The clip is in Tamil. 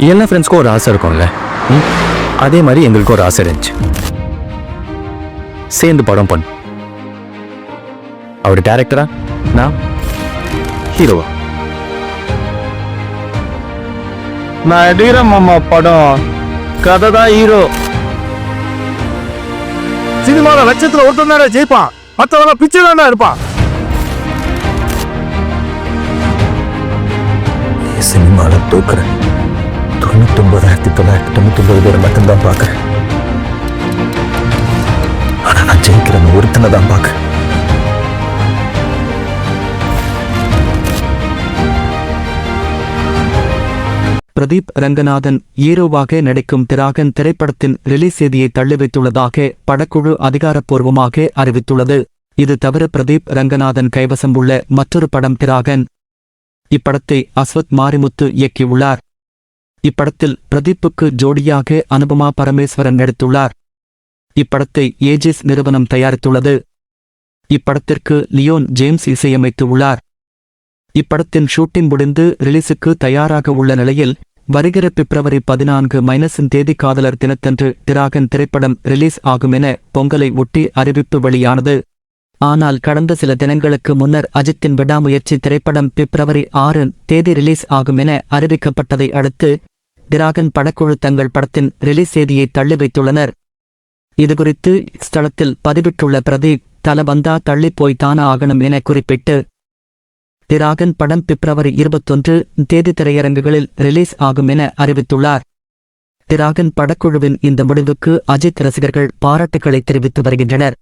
எல்லா ஃப்ரெண்ட்ஸ்க்கும் ஒரு ஆசை இருக்கும்ல, அதே மாதிரி எங்களுக்கு ஒரு ஆசை இருந்துச்சு. சேர்ந்து படம் பண்ணு. அவர் டைரக்டரா, நான் ஹீரோவா? நான் எடுக்கிறேன் மாமா படம், கதை தான் ஹீரோ. சினிமாவில் லட்சத்தில் ஒருத்தன் தானே ஜெயிப்பான், மற்றவங்க பிச்சை தானே இருப்பான். சினிமாவில் தூக்குறேன் 99,999 பேர் மட்டும்தான் பார்க்குறேன். ஆனால் நான் ஜெயிக்கிறேன்னு ஒருத்தனை தான் பார்க்குறேன். பிரதீப் ரங்கநாதன் ஹீரோவாக நடிக்கும் திராகன் திரைப்படத்தின் ரிலீஸ் தேதியை தள்ளி வைத்துள்ளதாக படக்குழு அதிகாரப்பூர்வமாக அறிவித்துள்ளது. இது தவிர பிரதீப் ரங்கநாதன் கைவசம் உள்ள மற்றொரு படம் திராகன். இப்படத்தை அஸ்வத் மாரிமுத்து இயக்கியுள்ளார். இப்படத்தில் பிரதீப்புக்கு ஜோடியாக அனுபமா பரமேஸ்வரன் நடித்துள்ளார். இப்படத்தை ஏஜிஸ் நிறுவனம் தயாரித்துள்ளது. இப்படத்திற்கு லியோன் ஜேம்ஸ் இசையமைத்துள்ளார். இப்படத்தின் ஷூட்டிங் முடிந்து ரிலீஸுக்கு தயாராக உள்ள நிலையில் வருகிற பிப்ரவரி 14 தேதி காதலர் தினத்தன்று திராகன் திரைப்படம் ரிலீஸ் ஆகும் என பொங்கலை ஒட்டி அறிவிப்பு வெளியானது. ஆனால் கடந்த சில தினங்களுக்கு முன்னர் அஜித்தின் விடாமுயற்சி திரைப்படம் பிப்ரவரி 6 தேதி ரிலீஸ் ஆகும் என அறிவிக்கப்பட்டதை அடுத்து திராகன் படக்குழு தங்கள் படத்தின் ரிலீஸ் தேதியை தள்ளி வைத்துள்ளனர். இதுகுறித்து ஸ்தலத்தில் பதிவிட்டுள்ள பிரதீப், தல வந்தா தள்ளி போய் தானா ஆகணும் என குறிப்பிட்டு திராகன் படம் பிப்ரவரி 21 தேதி திரையரங்குகளில் ரிலீஸ் ஆகும் என அறிவித்துள்ளார். திராகன் படக்குழுவின் இந்த முடிவுக்கு அஜித் ரசிகர்கள் பாராட்டுக்களை தெரிவித்து வருகின்றனர்.